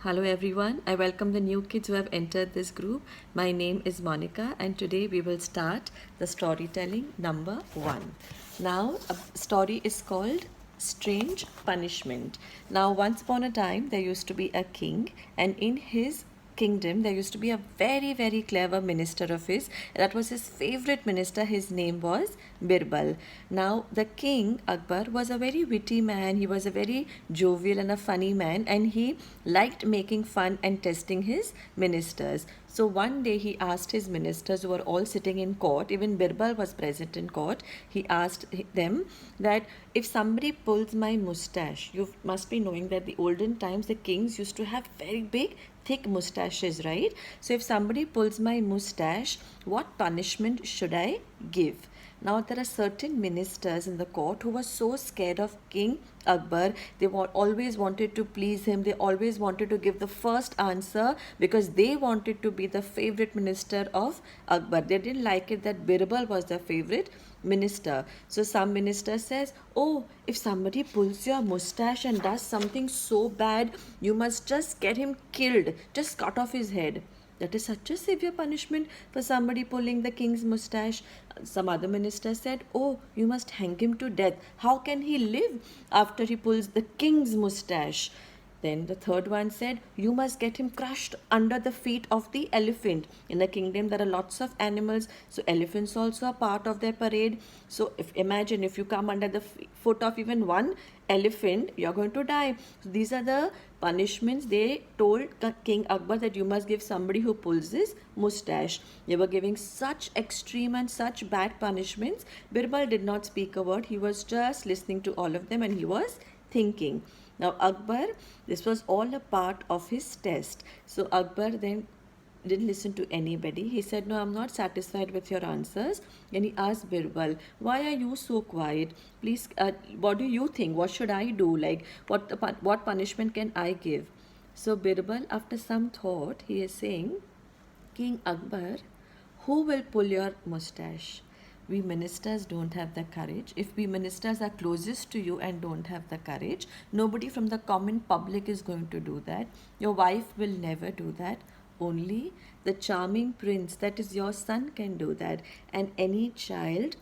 Hello everyone, I welcome the new kids who have entered this group. My name is Monica and today we will start the storytelling number 1. Now, a story is called Strange Punishment. Now, once upon a time there used to be a king, and in his kingdom there used to be a very clever minister of his. That was his favorite minister. His name was Birbal. Now the king Akbar was a very witty man. He was a very jovial and a funny man, and he liked making fun and testing his ministers. So one day he asked his ministers, who were all sitting in court, even Birbal was present in court, he asked them that if somebody pulls my mustache, you must be knowing that the olden times the kings used to have very big thick mustaches, right? So if somebody pulls my mustache, what punishment should I give? Now there are certain ministers in the court who were so scared of King Akbar. They always wanted to please him. They always wanted to give the first answer because they wanted to be the favorite minister of Akbar. They didn't like it that Birbal was the favorite minister. So some minister says, oh, if somebody pulls your mustache and does something so bad, you must just get him killed. Just cut off his head. That is such a severe punishment for somebody pulling the king's mustache. Some other minister said, oh, you must hang him to death. How can he live after he pulls the king's mustache? Then the third one said, you must get him crushed under the feet of the elephant. In the kingdom, there are lots of animals, so elephants also are part of their parade. So imagine if you come under the foot of even one elephant, you're going to die. So these are the punishments they told King Akbar that you must give somebody who pulls his mustache. They were giving such extreme and such bad punishments. Birbal did not speak a word. He was just listening to all of them and he was thinking. Now Akbar, this was all a part of his test. So Akbar then didn't listen to anybody. He said, no, I'm not satisfied with your answers. And he asked Birbal, why are you so quiet? Please, what do you think? What should I do? Like, what punishment can I give? So Birbal, after some thought, he is saying, King Akbar, who will pull your mustache? We ministers don't have the courage. If we ministers are closest to you and don't have the courage, nobody from the common public is going to do that. Your wife will never do that. Only the charming prince, that is your son, can do that. And any child,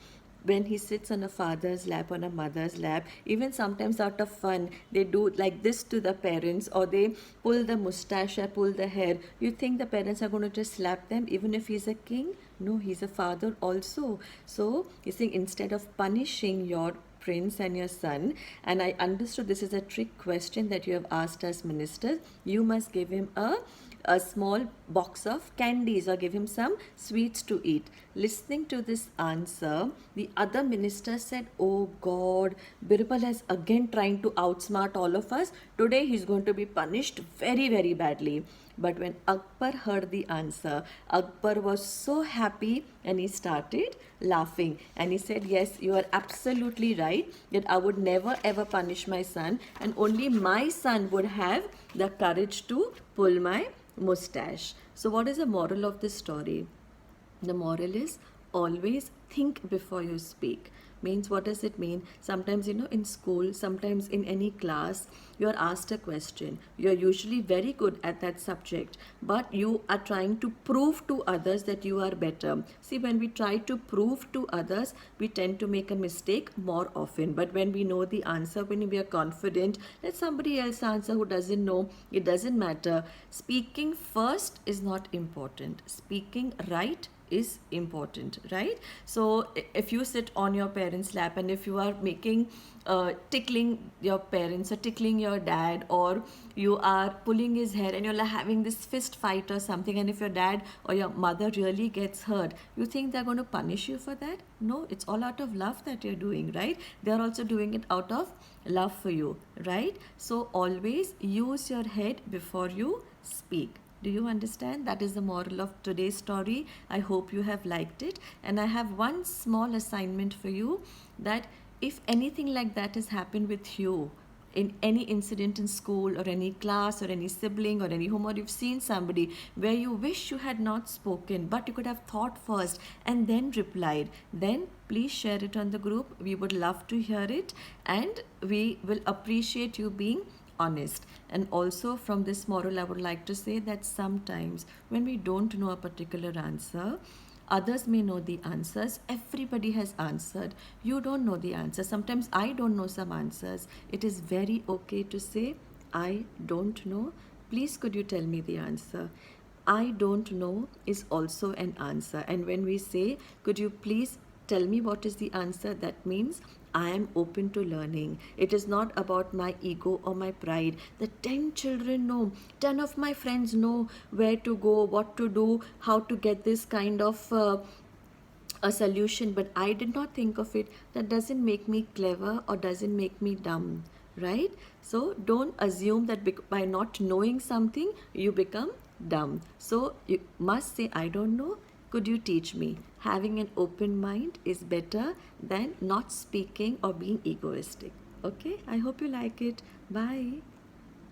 when he sits on a father's lap, on a mother's lap, even sometimes out of fun, they do like this to the parents, or they pull the mustache or pull the hair. You think the parents are going to just slap them even if he's a king? No, he's a father also. So you think instead of punishing your prince and your son, and I understood this is a trick question that you have asked us ministers, you must give him a small box of candies or give him some sweets to eat. Listening to this answer, the other minister said, oh God, Birbal is again trying to outsmart all of us. Today he's going to be punished very badly. But when Akbar heard the answer, Akbar was so happy and he started laughing. And he said, yes, you are absolutely right that I would never ever punish my son, and only my son would have the courage to pull my mustache. So what is the moral of this story? The moral is always think before you speak. Means, what does it mean? Sometimes, in school, sometimes in any class, you are asked a question. You are usually very good at that subject, but you are trying to prove to others that you are better. See, when we try to prove to others, we tend to make a mistake more often. But when we know the answer, when we are confident, let somebody else answer who doesn't know. It doesn't matter. Speaking first is not important. Speaking right is important, right? So if you sit on your parents' lap and if you are making tickling your parents or tickling your dad, or you are pulling his hair and you're having this fist fight or something, and if your dad or your mother really gets hurt, you think they're going to punish you for that? No, it's all out of love that you're doing, right? They're also doing it out of love for you, right? So always use your head before you speak. Do you understand? That is the moral of today's story. I hope you have liked it. And I have one small assignment for you, that if anything like that has happened with you, in any incident in school or any class or any sibling or any home, or you've seen somebody where you wish you had not spoken but you could have thought first and then replied, then please share it on the group. We would love to hear it, and we will appreciate you being honest. And also from this moral, I would like to say that sometimes when we don't know a particular answer, others may know the answers. Everybody has answered. You don't know the answer. Sometimes I don't know some answers. It is very okay to say, I don't know. Please, could you tell me the answer? I don't know is also an answer. And when we say, could you please tell me what is the answer, that means I am open to learning. It is not about my ego or my pride. The 10 children know, 10 of my friends know where to go, what to do, how to get this kind of a solution, but I did not think of it. That doesn't make me clever or doesn't make me dumb, right? So don't assume that by not knowing something, you become dumb. So you must say, I don't know. Could you teach me? Having an open mind is better than not speaking or being egoistic. Okay, I hope you like it. Bye.